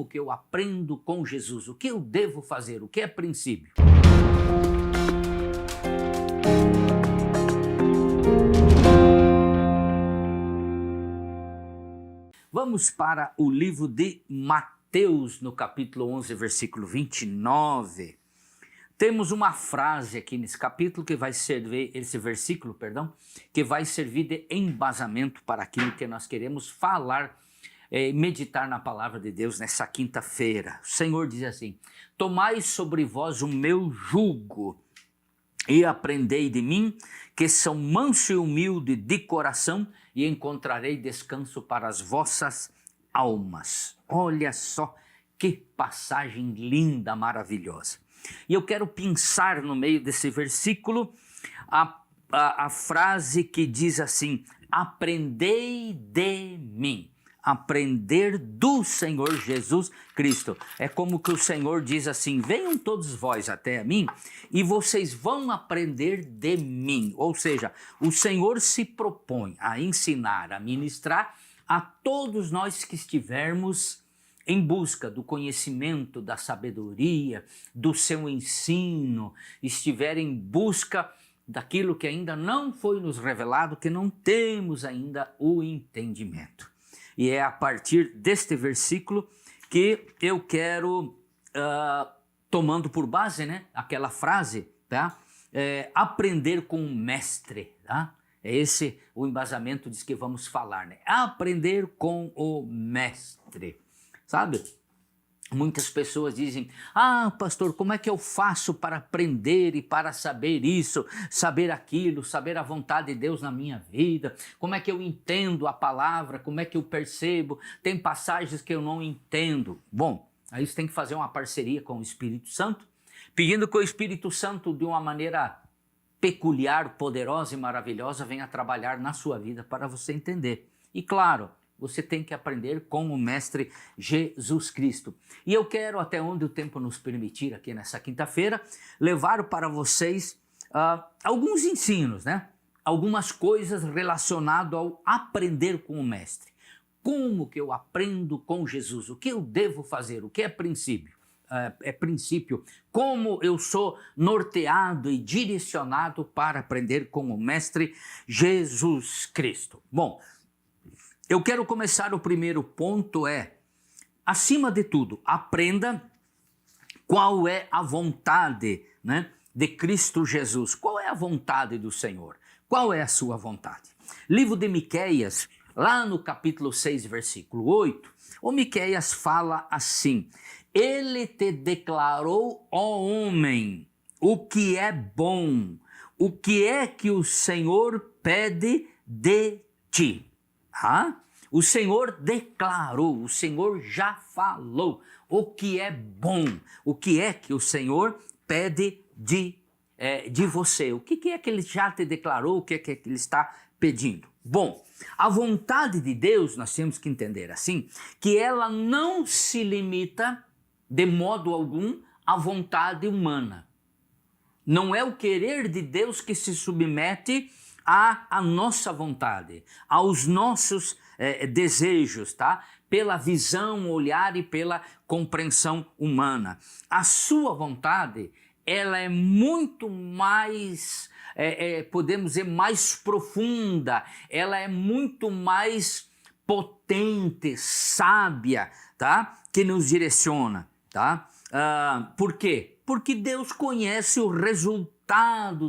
como que eu aprendo com Jesus? O que eu devo fazer? O que é princípio? Vamos para o livro de Mateus, no capítulo 11, versículo 29. Temos uma frase aqui nesse capítulo que vai servir, esse versículo, perdão, que vai servir de embasamento para aquilo que nós queremos falar, meditar na palavra de Deus nessa quinta-feira. O Senhor diz assim: tomai sobre vós o meu jugo e aprendei de mim, que sou manso e humilde de coração, e encontrarei descanso para as vossas almas. Olha só que passagem linda, maravilhosa. E eu quero pensar no meio desse versículo a frase que diz assim: aprendei de mim. Aprender do Senhor Jesus Cristo. É como que o Senhor diz assim: venham todos vós até mim e vocês vão aprender de mim. Ou seja, o Senhor se propõe a ensinar, a ministrar a todos nós que estivermos em busca do conhecimento, da sabedoria, do seu ensino, estiver em busca daquilo que ainda não foi nos revelado, que não temos ainda o entendimento. E é a partir deste versículo que eu quero, tomando por base, né, aquela frase, tá? Aprender com o mestre, tá? É esse o embasamento diz que vamos falar, né? Aprender com o mestre. Sabe? Muitas pessoas dizem: ah, pastor, como é que eu faço para aprender e para saber isso, saber aquilo, saber a vontade de Deus na minha vida? Como é que eu entendo a palavra? Como é que eu percebo? Tem passagens que eu não entendo. Bom, aí você tem que fazer uma parceria com o Espírito Santo, pedindo que o Espírito Santo, de uma maneira peculiar, poderosa e maravilhosa, venha trabalhar na sua vida para você entender. E claro, você tem que aprender com o Mestre Jesus Cristo. E eu quero, até onde o tempo nos permitir aqui nessa quinta-feira, levar para vocês alguns ensinos, né? Algumas coisas relacionadas ao aprender com o Mestre. Como que eu aprendo com Jesus? O que eu devo fazer? O que é princípio? Princípio. Como eu sou norteado e direcionado para aprender com o Mestre Jesus Cristo? Bom, eu quero começar, o primeiro ponto acima de tudo, aprenda qual é a vontade, né, de Cristo Jesus. Qual é a vontade do Senhor? Qual é a sua vontade? Livro de Miqueias, lá no capítulo 6, versículo 8, o Miqueias fala assim: ele te declarou, ó homem, o que é bom, o que é que o Senhor pede de ti. O Senhor declarou, o Senhor já falou o que é bom, o que é que o Senhor pede de você, o que é que Ele já te declarou, o que é que Ele está pedindo. Bom, a vontade de Deus, nós temos que entender assim, que ela não se limita de modo algum à vontade humana. Não é o querer de Deus que se submete à nossa vontade, aos nossos desejos, tá? Pela visão, olhar e pela compreensão humana. A sua vontade, ela é muito mais, podemos dizer, mais profunda, ela é muito mais potente, sábia, tá? Que nos direciona, tá? Por quê? Porque Deus conhece o resultado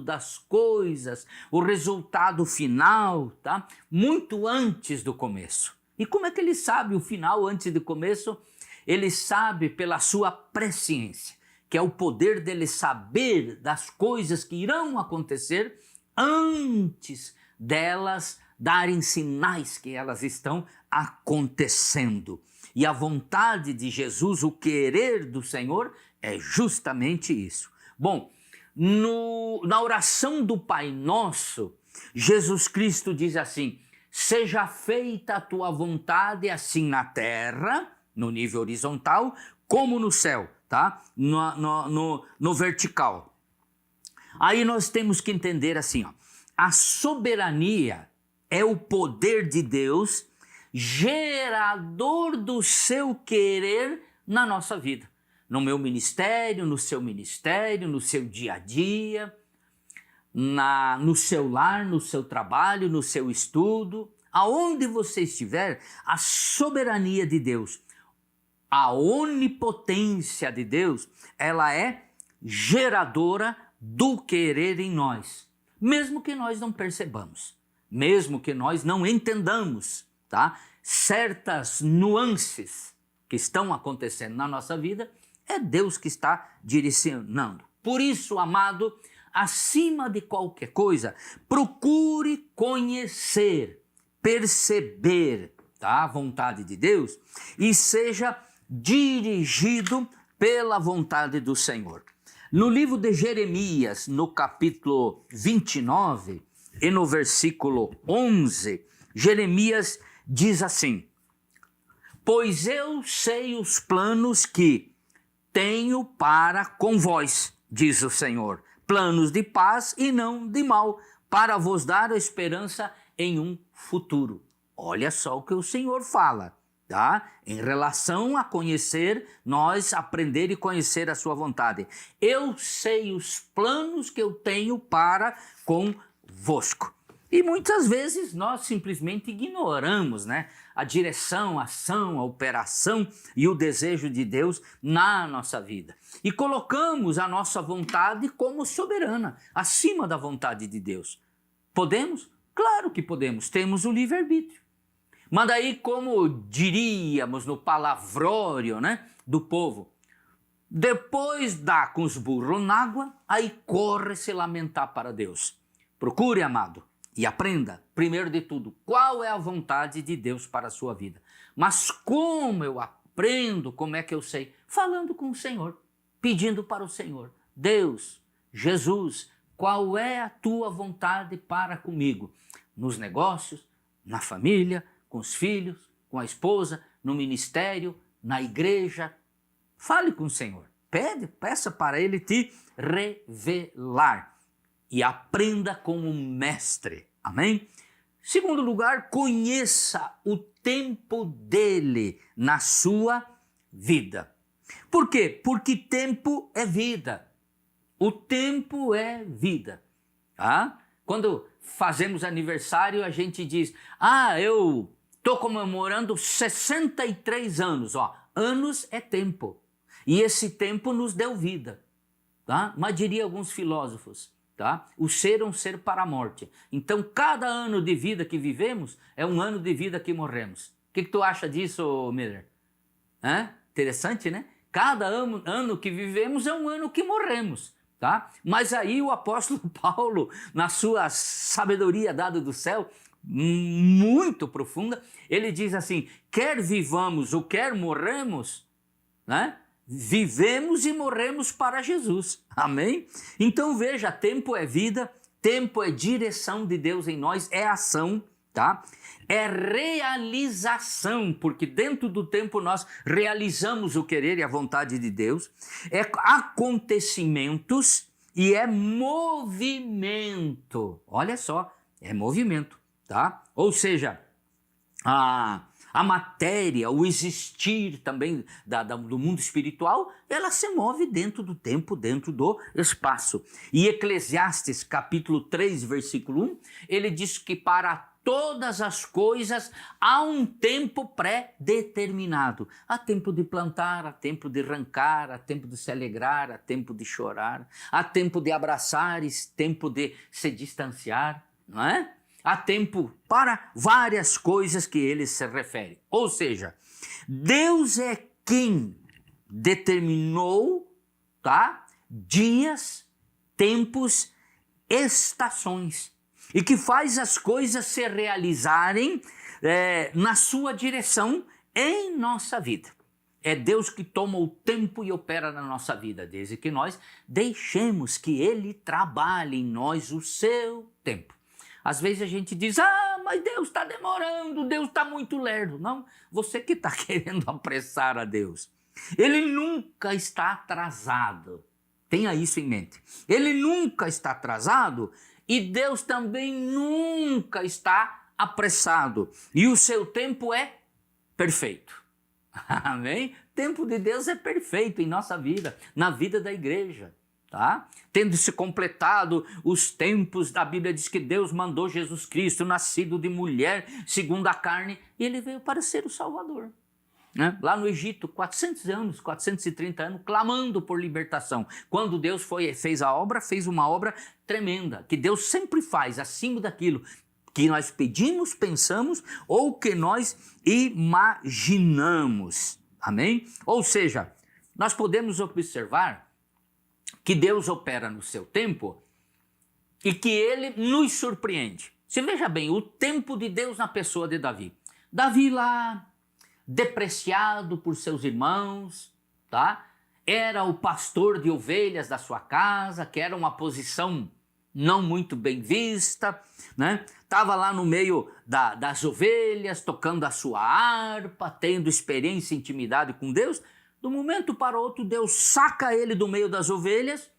das coisas, o resultado final, tá? Muito antes do começo. E como é que Ele sabe o final antes do começo? Ele sabe pela sua presciência, que é o poder dele saber das coisas que irão acontecer antes delas darem sinais que elas estão acontecendo. E a vontade de Jesus, o querer do Senhor, é justamente isso. Bom, na oração do Pai Nosso, Jesus Cristo diz assim: seja feita a tua vontade assim na terra, no nível horizontal, como no céu, tá? No vertical. Aí nós temos que entender assim, ó, a soberania é o poder de Deus, gerador do seu querer na nossa vida, no meu ministério, no seu dia a dia, no seu lar, no seu trabalho, no seu estudo, aonde você estiver, a soberania de Deus, a onipotência de Deus, ela é geradora do querer em nós, mesmo que nós não percebamos, mesmo que nós não entendamos, tá? Certas nuances que estão acontecendo na nossa vida, é Deus que está direcionando. Por isso, amado, acima de qualquer coisa, procure conhecer, perceber, tá? A vontade de Deus e seja dirigido pela vontade do Senhor. No livro de Jeremias, no capítulo 29 e no versículo 11, Jeremias diz assim: pois eu sei os planos que tenho para com vós, diz o Senhor, planos de paz e não de mal, para vos dar a esperança em um futuro. Olha só o que o Senhor fala, tá? Em relação a conhecer, nós aprender e conhecer a sua vontade. Eu sei os planos que eu tenho para convosco. E muitas vezes nós simplesmente ignoramos, né, a direção, a ação, a operação e o desejo de Deus na nossa vida. E colocamos a nossa vontade como soberana, acima da vontade de Deus. Podemos? Claro que podemos, temos o livre-arbítrio. Mas daí, como diríamos no palavrório, né, do povo, depois dá com os burros na água, aí corre se lamentar para Deus. Procure, amado, e aprenda, primeiro de tudo, qual é a vontade de Deus para a sua vida. Mas como eu aprendo, como é que eu sei? Falando com o Senhor, pedindo para o Senhor: Deus, Jesus, qual é a tua vontade para comigo? Nos negócios, na família, com os filhos, com a esposa, no ministério, na igreja. Fale com o Senhor, peça para Ele te revelar. E aprenda com o mestre, amém? Segundo lugar, conheça o tempo dele na sua vida. Por quê? Porque tempo é vida. O tempo é vida. Tá? Quando fazemos aniversário, a gente diz: eu estou comemorando 63 anos. Anos é tempo. E esse tempo nos deu vida. Tá? Mas diria alguns filósofos, tá? O ser é um ser para a morte. Então, cada ano de vida que vivemos é um ano de vida que morremos. O que tu acha disso, Miller? Interessante, né? Cada ano que vivemos é um ano que morremos, tá? Mas aí o apóstolo Paulo, na sua sabedoria dada do céu, muito profunda, ele diz assim: quer vivamos ou quer morremos, né? Vivemos e morremos para Jesus, amém? Então veja, tempo é vida, tempo é direção de Deus em nós, é ação, tá? É realização, porque dentro do tempo nós realizamos o querer e a vontade de Deus, é acontecimentos e é movimento, olha só, é movimento, tá? Ou seja, a matéria, o existir também do mundo espiritual, ela se move dentro do tempo, dentro do espaço. E Eclesiastes, capítulo 3, versículo 1, ele diz que para todas as coisas há um tempo pré-determinado. Há tempo de plantar, há tempo de arrancar, há tempo de se alegrar, há tempo de chorar, há tempo de abraçar, tempo de se distanciar, não é? Há tempo para várias coisas que ele se refere. Ou seja, Deus é quem determinou, tá? Dias, tempos, estações. E que faz as coisas se realizarem na sua direção em nossa vida. É Deus que toma o tempo e opera na nossa vida, desde que nós deixemos que Ele trabalhe em nós o seu tempo. Às vezes a gente diz: mas Deus está demorando, Deus está muito lerdo. Não, você que está querendo apressar a Deus. Ele nunca está atrasado. Tenha isso em mente. Ele nunca está atrasado e Deus também nunca está apressado. E o seu tempo é perfeito. Amém? O tempo de Deus é perfeito em nossa vida, na vida da igreja. Tá? Tendo se completado os tempos, a Bíblia diz que Deus mandou Jesus Cristo, nascido de mulher, segundo a carne, e ele veio para ser o Salvador. Né? Lá no Egito, 400 anos, 430 anos, clamando por libertação. Quando Deus fez a obra, fez uma obra tremenda, que Deus sempre faz, acima daquilo que nós pedimos, pensamos ou que nós imaginamos. Amém? Ou seja, nós podemos observar que Deus opera no seu tempo e que ele nos surpreende. Você veja bem, o tempo de Deus na pessoa de Davi. Davi lá, depreciado por seus irmãos, tá? Era o pastor de ovelhas da sua casa, que era uma posição não muito bem vista, né? Estava lá no meio das ovelhas, tocando a sua harpa, tendo experiência e intimidade com Deus. De um momento para outro, Deus saca ele do meio das ovelhas,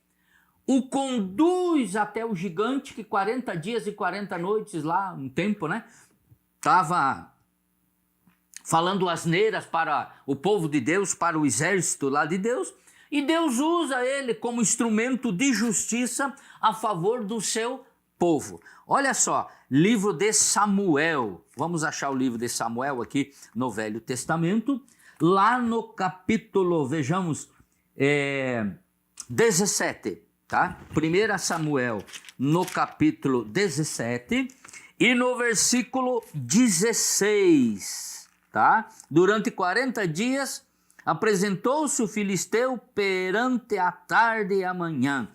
o conduz até o gigante, que 40 dias e 40 noites lá, um tempo, né? Estava falando asneiras para o povo de Deus, para o exército lá de Deus, e Deus usa ele como instrumento de justiça a favor do seu povo. Olha só, livro de Samuel, vamos achar o livro de Samuel aqui no Velho Testamento, lá no capítulo, vejamos, 17, tá? 1 Samuel, no capítulo 17 e no versículo 16, tá? Durante 40 dias apresentou-se o filisteu perante a tarde e a manhã,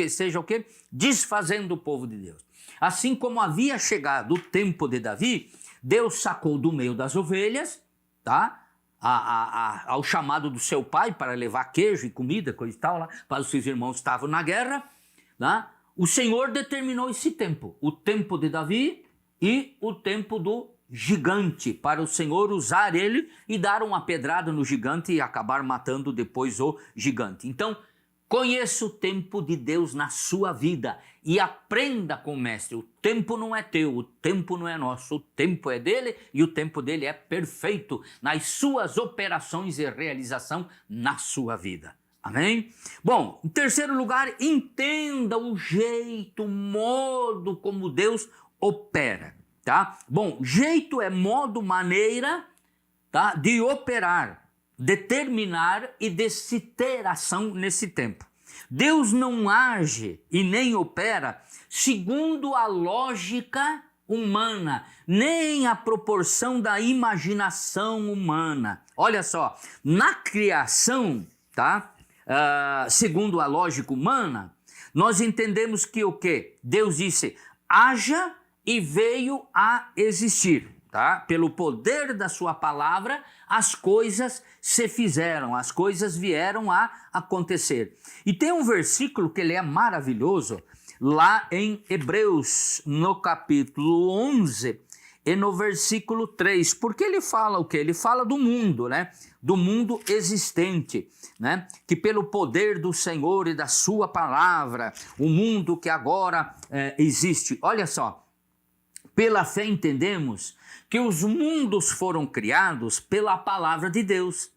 seja o que? Desfazendo o povo de Deus. Assim como havia chegado o tempo de Davi, Deus sacou do meio das ovelhas, tá? Ao chamado do seu pai para levar queijo e comida, coisa e tal, lá, para os seus irmãos que estavam na guerra, tá? O Senhor determinou esse tempo, o tempo de Davi e o tempo do gigante, para o Senhor usar ele e dar uma pedrada no gigante e acabar matando depois o gigante. Então, conheça o tempo de Deus na sua vida e aprenda com o mestre. O tempo não é teu, o tempo não é nosso, o tempo é dele e o tempo dele é perfeito nas suas operações e realização na sua vida. Amém? Bom, em terceiro lugar, entenda o jeito, o modo como Deus opera, tá? Bom, jeito é modo, maneira, tá? De operar, determinar e de se ter ação nesse tempo. Deus não age e nem opera segundo a lógica humana, nem a proporção da imaginação humana. Olha só, na criação, tá? Segundo a lógica humana, nós entendemos que o quê? Deus disse, haja e veio a existir. Tá? Pelo poder da sua palavra, as coisas se fizeram, as coisas vieram a acontecer. E tem um versículo que ele é maravilhoso, lá em Hebreus, no capítulo 11, e no versículo 3, porque ele fala o quê? Ele fala do mundo, né? Do mundo existente, né? Que pelo poder do Senhor e da sua palavra, o mundo que agora existe. Olha só, pela fé entendemos que os mundos foram criados pela palavra de Deus,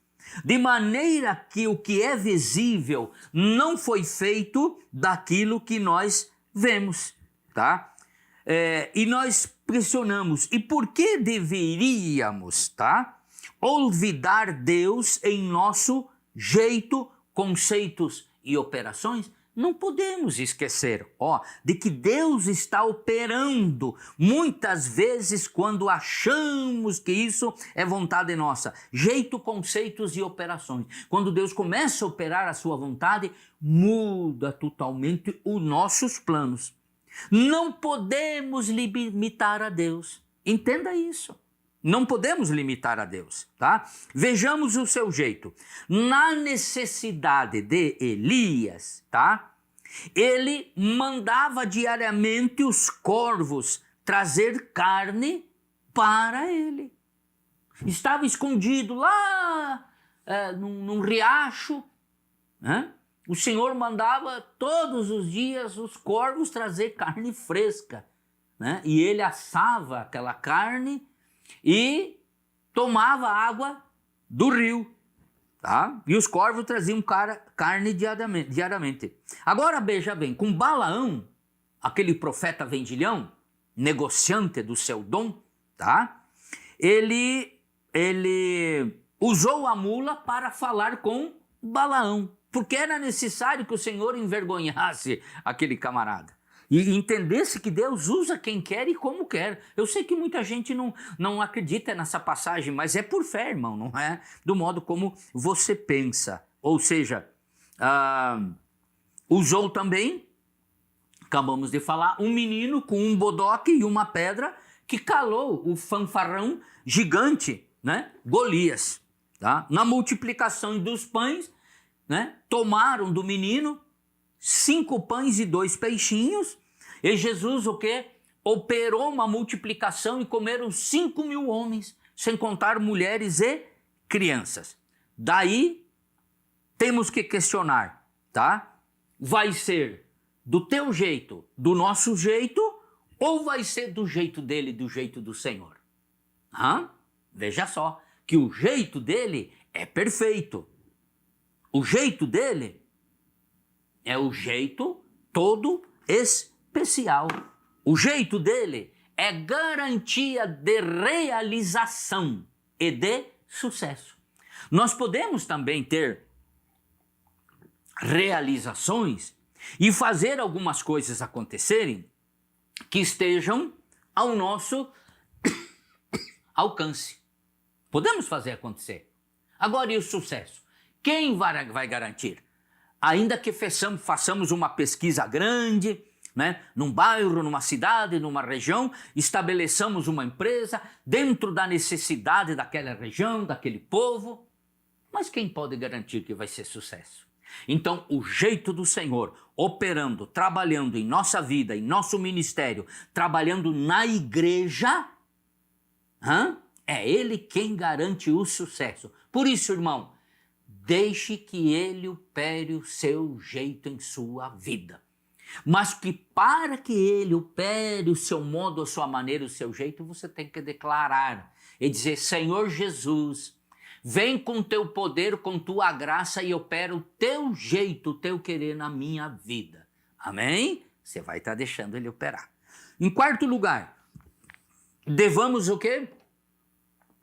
de maneira que o que é visível não foi feito daquilo que nós vemos, tá? E nós pressionamos, e por que deveríamos, tá? Olvidar Deus em nosso jeito, conceitos e operações? Não podemos esquecer, de que Deus está operando muitas vezes quando achamos que isso é vontade nossa. Jeito, conceitos e operações. Quando Deus começa a operar a sua vontade, muda totalmente os nossos planos. Não podemos limitar a Deus. Entenda isso. Não podemos limitar a Deus, tá? Vejamos o seu jeito. Na necessidade de Elias, tá? Ele mandava diariamente os corvos trazer carne para ele. Estava escondido lá num riacho, né? O Senhor mandava todos os dias os corvos trazer carne fresca, né? E ele assava aquela carne e tomava água do rio, tá? E os corvos traziam carne diariamente. Agora veja bem, com Balaão, aquele profeta vendilhão, negociante do seu dom, tá? Ele usou a mula para falar com Balaão, porque era necessário que o Senhor envergonhasse aquele camarada e entendesse que Deus usa quem quer e como quer. Eu sei que muita gente não acredita nessa passagem, mas é por fé, irmão, não é do modo como você pensa. Ou seja, usou também, acabamos de falar, um menino com um bodoque e uma pedra que calou o fanfarrão gigante, né? Golias. Tá? Na multiplicação dos pães, né? Tomaram do menino 5 pães e 2 peixinhos, e Jesus o quê? Operou uma multiplicação e comeram 5.000 homens, sem contar mulheres e crianças. Daí temos que questionar, tá? Vai ser do teu jeito, do nosso jeito, ou vai ser do jeito dele, do jeito do Senhor? Veja só, que o jeito dele é perfeito. O jeito dele é o jeito todo especial. O jeito dele é garantia de realização e de sucesso. Nós podemos também ter realizações e fazer algumas coisas acontecerem que estejam ao nosso alcance. Podemos fazer acontecer. Agora, e o sucesso? Quem vai garantir? Ainda que façamos uma pesquisa grande, né, num bairro, numa cidade, numa região, estabeleçamos uma empresa dentro da necessidade daquela região, daquele povo, mas quem pode garantir que vai ser sucesso? Então, o jeito do Senhor, operando, trabalhando em nossa vida, em nosso ministério, trabalhando na igreja, é Ele quem garante o sucesso. Por isso, irmão, deixe que Ele opere o seu jeito em sua vida. Mas que para que Ele opere o seu modo, a sua maneira, o seu jeito, você tem que declarar e dizer: Senhor Jesus, vem com teu poder, com tua graça e opera o teu jeito, o teu querer na minha vida. Amém? Você vai estar deixando Ele operar. Em quarto lugar, devemos o quê?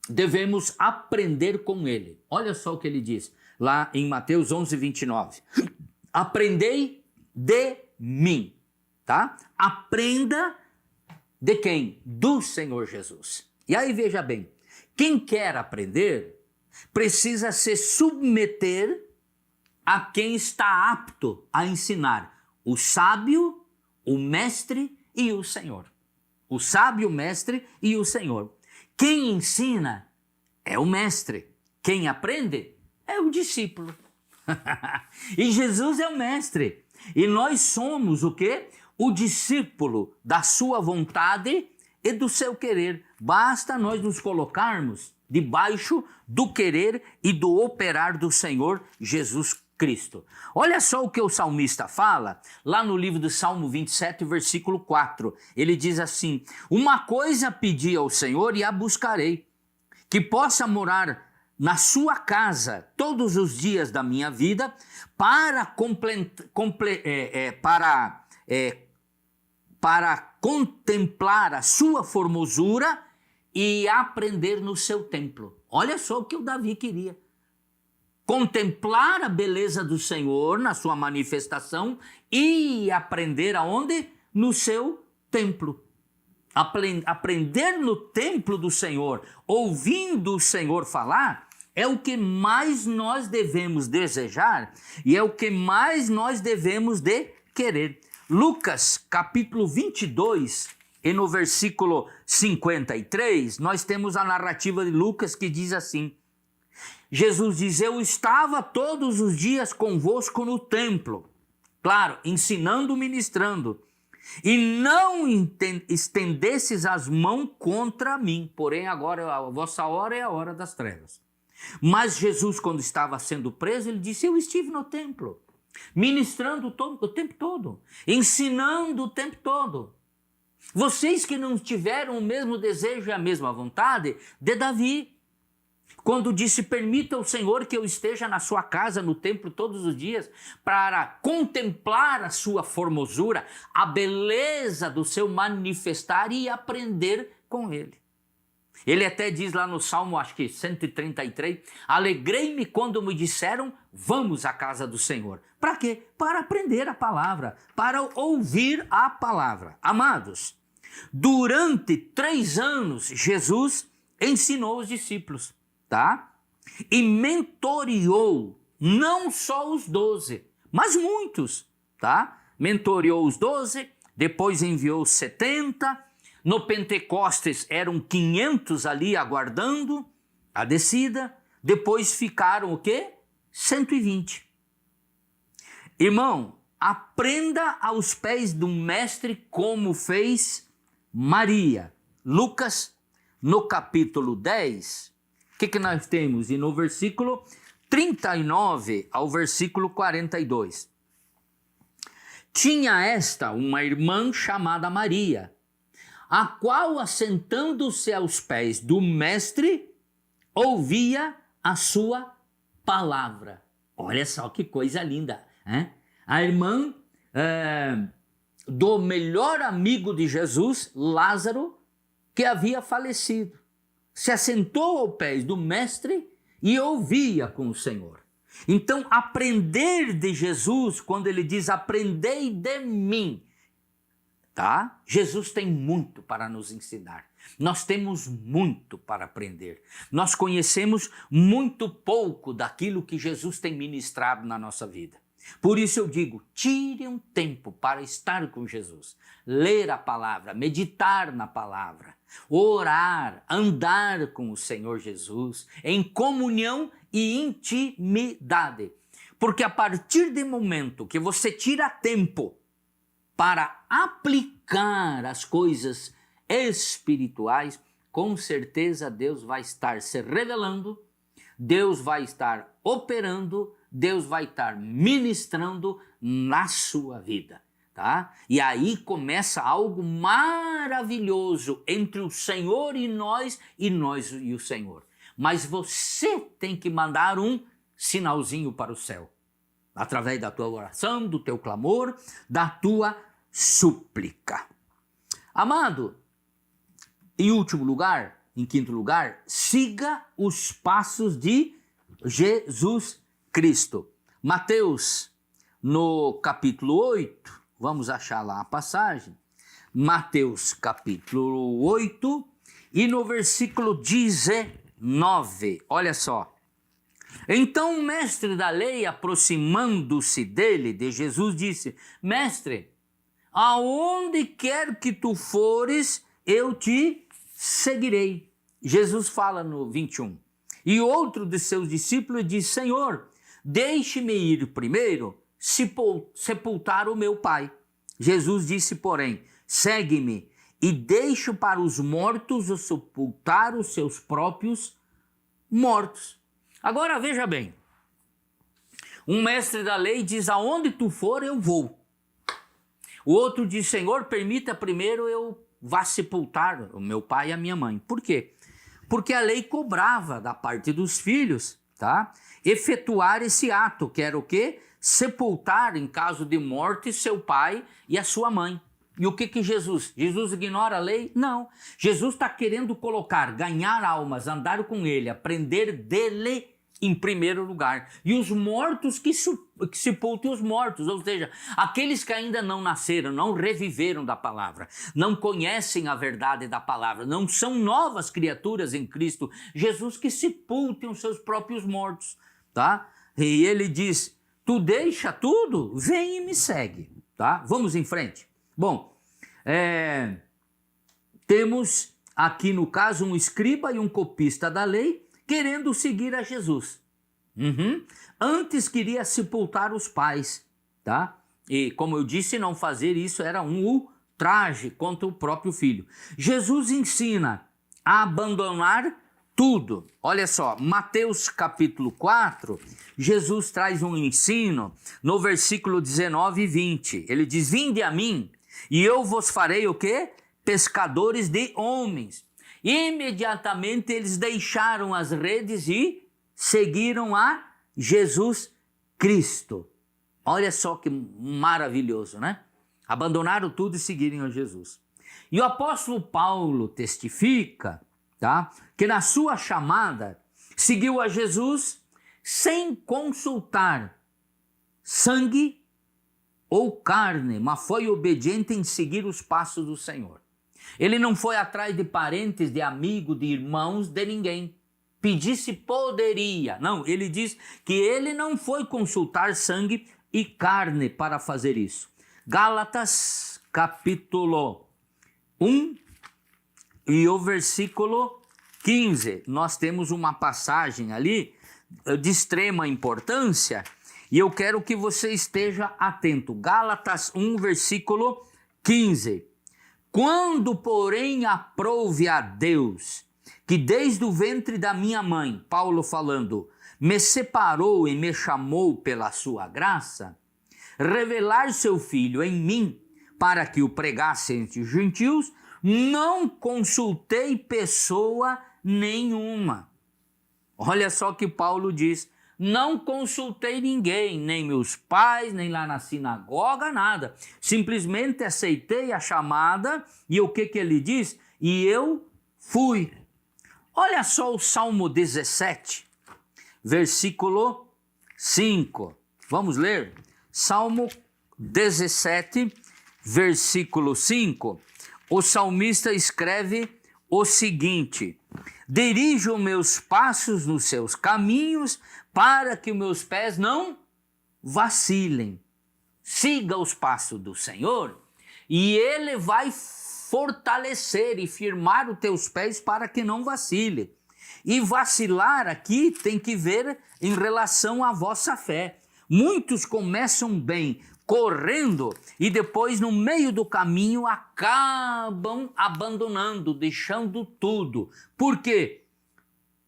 Devemos aprender com Ele. Olha só o que Ele diz lá em Mateus 11, 29. Aprendei de mim, tá? Aprenda de quem? Do Senhor Jesus. E aí veja bem, quem quer aprender precisa se submeter a quem está apto a ensinar: o sábio, o mestre e o Senhor. O sábio, o mestre e o Senhor. Quem ensina é o mestre. Quem aprende é o discípulo. E Jesus é o mestre. E nós somos o quê? O discípulo da sua vontade e do seu querer. Basta nós nos colocarmos debaixo do querer e do operar do Senhor Jesus Cristo. Olha só o que o salmista fala, lá no livro do Salmo 27, versículo 4. Ele diz assim: uma coisa pedi ao Senhor e a buscarei, que possa morar na sua casa todos os dias da minha vida, para contemplar a sua formosura e aprender no seu templo. Olha só o que o Davi queria. Contemplar a beleza do Senhor na sua manifestação e aprender aonde? No seu templo. Aprender no templo do Senhor, ouvindo o Senhor falar, é o que mais nós devemos desejar e é o que mais nós devemos de querer. Lucas, capítulo 22, e no versículo 53, nós temos a narrativa de Lucas que diz assim: Jesus diz: eu estava todos os dias convosco no templo, claro, ensinando, ministrando, e não estendesses as mãos contra mim, porém agora a vossa hora é a hora das trevas. Mas Jesus, quando estava sendo preso, ele disse: eu estive no templo, ministrando o tempo todo, ensinando o tempo todo. Vocês que não tiveram o mesmo desejo e a mesma vontade de Davi. Quando disse, permita o Senhor que eu esteja na sua casa, no templo, todos os dias, para contemplar a sua formosura, a beleza do seu manifestar e aprender com ele. Ele até diz lá no Salmo, acho que 133, alegrei-me quando me disseram, vamos à casa do Senhor. Para quê? Para aprender a palavra, para ouvir a palavra. Amados, durante 3 anos, Jesus ensinou os discípulos, tá? E mentoreou não só os 12, mas muitos, tá? Mentoreou os 12, depois enviou os 70, no Pentecostes eram 500 ali aguardando a descida, depois ficaram o quê? 120. Irmão, aprenda aos pés do mestre como fez Maria. Lucas, no capítulo 10, o que nós temos? E no versículo 39 ao versículo 42. Tinha esta uma irmã chamada Maria, a qual, assentando-se aos pés do mestre, ouvia a sua palavra. Olha só que coisa linda, hein? A irmã do melhor amigo de Jesus, Lázaro, que havia falecido, se assentou aos pés do mestre e ouvia com o Senhor. Então, aprender de Jesus, quando ele diz, aprendei de mim, tá? Jesus tem muito para nos ensinar. Nós temos muito para aprender. Nós conhecemos muito pouco daquilo que Jesus tem ministrado na nossa vida. Por isso eu digo, tire um tempo para estar com Jesus, ler a palavra, meditar na palavra, orar, andar com o Senhor Jesus em comunhão e intimidade. Porque a partir do momento que você tira tempo para aplicar as coisas espirituais, com certeza Deus vai estar se revelando, Deus vai estar operando, Deus vai estar ministrando na sua vida, tá? E aí começa algo maravilhoso entre o Senhor e nós e o Senhor. Mas você tem que mandar um sinalzinho para o céu, através da tua oração, do teu clamor, da tua súplica. Amado, em último lugar, em quinto lugar, siga os passos de Jesus Cristo. Mateus, no capítulo 8, vamos achar lá a passagem, Mateus capítulo 8 e no versículo 19, olha só. Então o mestre da lei, aproximando-se dele, de Jesus, disse, mestre, aonde quer que tu fores, eu te seguirei. Jesus fala no 21. E outro de seus discípulos diz, Senhor, deixe-me ir primeiro sepultar o meu pai. Jesus disse, porém, segue-me e deixe para os mortos sepultar os seus próprios mortos. Agora veja bem, um mestre da lei diz, aonde tu for eu vou. O outro diz, Senhor, permita primeiro eu vá sepultar o meu pai e a minha mãe. Por quê? Porque a lei cobrava da parte dos filhos, tá? Efetuar esse ato, que era o quê? Sepultar, em caso de morte, seu pai e a sua mãe. E o que Jesus? Jesus ignora a lei? Não. Jesus está querendo colocar, ganhar almas, andar com ele, aprender dele em primeiro lugar. E os mortos que sepultem os mortos, ou seja, aqueles que ainda não nasceram, não reviveram da palavra, não conhecem a verdade da palavra, não são novas criaturas em Cristo Jesus, que sepultem os seus próprios mortos, tá? E ele diz, tu deixa tudo, vem e me segue, tá? Vamos em frente. Bom, temos aqui no caso um escriba e um copista da lei, querendo seguir a Jesus. Antes queria sepultar os pais, tá? E como eu disse, não fazer isso era um ultraje contra o próprio filho. Jesus ensina a abandonar tudo. Olha só, Mateus capítulo 4, Jesus traz um ensino no versículo 19 e 20. Ele diz, vinde a mim e eu vos farei o quê? Pescadores de homens. Imediatamente eles deixaram as redes e seguiram a Jesus Cristo. Olha só que maravilhoso, né? Abandonaram tudo e seguiram a Jesus. E o apóstolo Paulo testifica, tá, que na sua chamada seguiu a Jesus sem consultar sangue ou carne, mas foi obediente em seguir os passos do Senhor. Ele não foi atrás de parentes, de amigos, de irmãos, de ninguém. Pedir se poderia. Não, ele diz que ele não foi consultar sangue e carne para fazer isso. Gálatas capítulo 1 e o versículo 15. Nós temos uma passagem ali de extrema importância e eu quero que você esteja atento. Gálatas 1, versículo 15. Quando, porém, aprouve a Deus, que desde o ventre da minha mãe, Paulo falando, me separou e me chamou pela sua graça, revelar seu Filho em mim, para que o pregasse entre os gentios, não consultei pessoa nenhuma. Olha só que Paulo diz, não consultei ninguém, nem meus pais, nem lá na sinagoga, nada. Simplesmente aceitei a chamada e o que ele diz? E eu fui. Olha só o Salmo 17, versículo 5. Vamos ler? Salmo 17, versículo 5. O salmista escreve o seguinte: dirijo meus passos nos seus caminhos, para que meus pés não vacilem. Siga os passos do Senhor e Ele vai fortalecer e firmar os teus pés para que não vacile. E vacilar aqui tem que ver em relação à vossa fé. Muitos começam bem, correndo, e depois no meio do caminho acabam abandonando, deixando tudo. Por quê?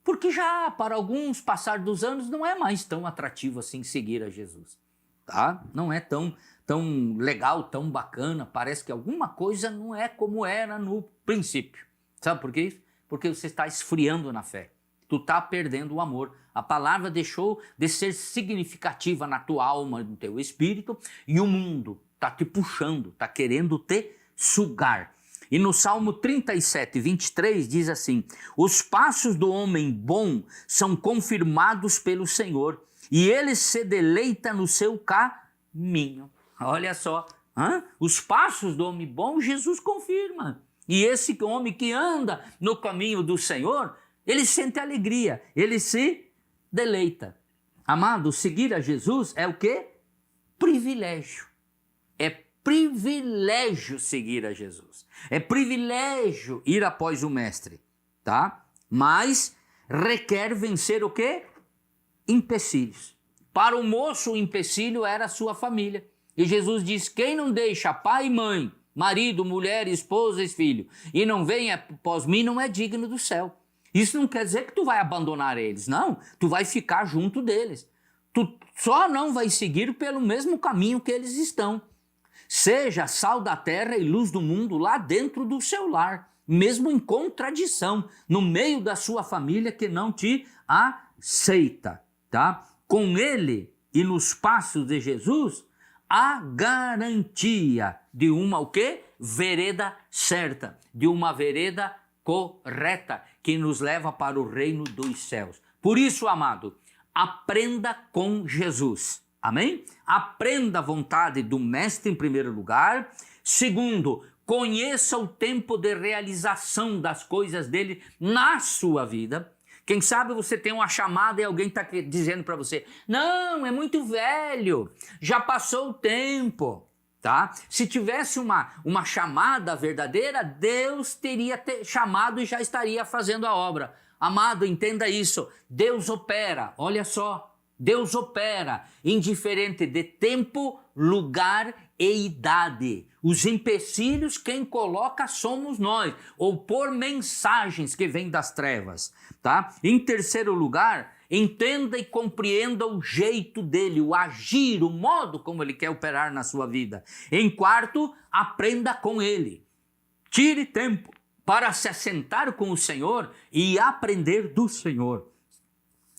Porque já para alguns, passar dos anos, não é mais tão atrativo assim seguir a Jesus, tá? Não é tão legal, tão bacana, parece que alguma coisa não é como era no princípio. Sabe por quê? Porque você está esfriando na fé, tu está perdendo o amor. A palavra deixou de ser significativa na tua alma, no teu espírito, e o mundo está te puxando, está querendo te sugar. E no Salmo 37, 23 diz assim, os passos do homem bom são confirmados pelo Senhor, e ele se deleita no seu caminho. Olha só, os passos do homem bom, Jesus confirma. E esse homem que anda no caminho do Senhor, ele sente alegria, ele se deleita. Amado, seguir a Jesus é o quê? Privilégio. É privilégio seguir a Jesus. É privilégio ir após o Mestre, tá? Mas requer vencer o quê? Empecilhos. Para o moço, o empecilho era a sua família. E Jesus diz, quem não deixa pai e mãe, marido, mulher, esposa e filho, e não vem após mim, não é digno do céu. Isso não quer dizer que tu vai abandonar eles, não. Tu vai ficar junto deles. Tu só não vai seguir pelo mesmo caminho que eles estão. Seja sal da terra e luz do mundo lá dentro do seu lar, mesmo em contradição, no meio da sua família que não te aceita, tá? Com ele e nos passos de Jesus, a garantia de uma o quê? Vereda certa, de uma vereda correta, que nos leva para o reino dos céus. Por isso, amado, aprenda com Jesus. Amém? Aprenda a vontade do Mestre em primeiro lugar. Segundo, conheça o tempo de realização das coisas dele na sua vida. Quem sabe você tem uma chamada e alguém está dizendo para você, não, é muito velho, já passou o tempo, tá? Se tivesse uma chamada verdadeira, Deus teria chamado e já estaria fazendo a obra. Amado, entenda isso, Deus opera, olha só, Deus opera indiferente de tempo, lugar e idade. Os empecilhos quem coloca somos nós, ou por mensagens que vêm das trevas, tá? Em terceiro lugar, entenda e compreenda o jeito dele, o agir, o modo como ele quer operar na sua vida. Em quarto, aprenda com ele. Tire tempo para se assentar com o Senhor e aprender do Senhor.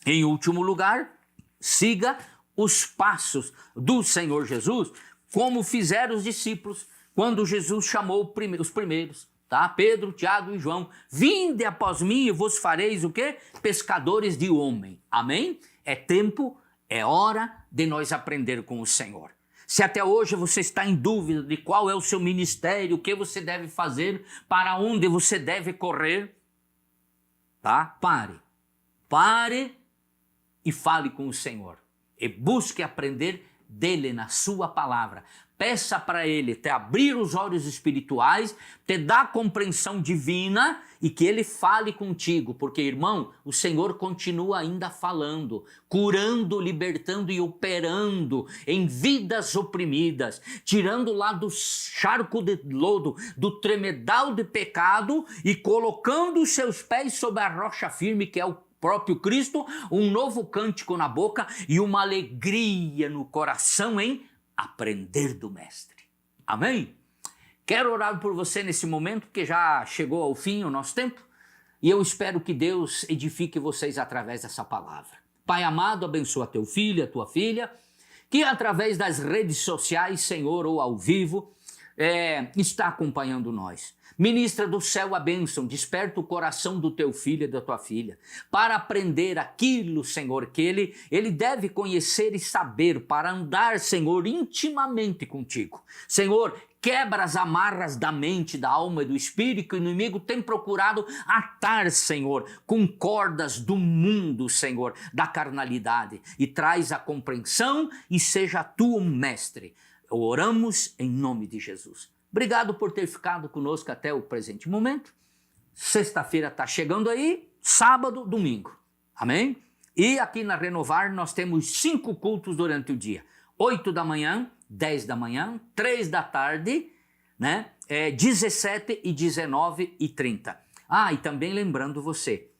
Em último lugar, siga os passos do Senhor Jesus, como fizeram os discípulos quando Jesus chamou os primeiros, tá? Pedro, Tiago e João. Vinde após mim e vos fareis o quê? Pescadores de homem. Amém? É tempo, é hora de nós aprender com o Senhor. Se até hoje você está em dúvida de qual é o seu ministério, o que você deve fazer, para onde você deve correr, tá? Pare e fale com o Senhor. E busque aprender dele na sua palavra. Peça para ele te abrir os olhos espirituais, te dar compreensão divina e que ele fale contigo. Porque, irmão, o Senhor continua ainda falando, curando, libertando e operando em vidas oprimidas, tirando lá do charco de lodo, do tremedal de pecado e colocando os seus pés sobre a rocha firme que é o próprio Cristo, um novo cântico na boca e uma alegria no coração em aprender do Mestre. Amém? Quero orar por você nesse momento, porque já chegou ao fim o nosso tempo, e eu espero que Deus edifique vocês através dessa palavra. Pai amado, abençoa teu filho, a tua filha, que através das redes sociais, Senhor, ou ao vivo, está acompanhando nós. Ministra do céu a bênção, desperta o coração do teu filho e da tua filha, para aprender aquilo, Senhor, que ele deve conhecer e saber, para andar, Senhor, intimamente contigo. Senhor, quebra as amarras da mente, da alma e do espírito que o inimigo tem procurado atar, Senhor, com cordas do mundo, Senhor, da carnalidade, e traz a compreensão e seja tu o mestre. Oramos em nome de Jesus. Obrigado por ter ficado conosco até o presente momento. Sexta-feira está chegando aí, sábado, domingo. Amém? E aqui na Renovar nós temos 5 cultos durante o dia. 8 da manhã, 10 da manhã, 3 da tarde, né? 17 e 19 e 30. E também lembrando você,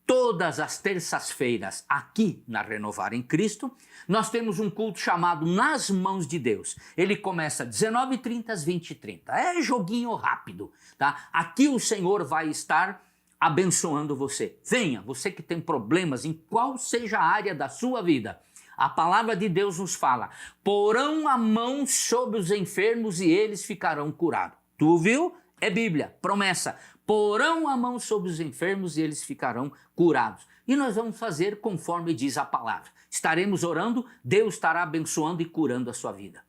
todas as terças-feiras aqui na Renovar em Cristo, nós temos um culto chamado Nas Mãos de Deus. Ele começa às 19h30 às 20h30. É joguinho rápido, tá? Aqui o Senhor vai estar abençoando você. Venha, você que tem problemas em qual seja a área da sua vida. A palavra de Deus nos fala, porão a mão sobre os enfermos e eles ficarão curados. Tu viu? É Bíblia, promessa. Porão a mão sobre os enfermos e eles ficarão curados. E nós vamos fazer conforme diz a palavra. Estaremos orando, Deus estará abençoando e curando a sua vida.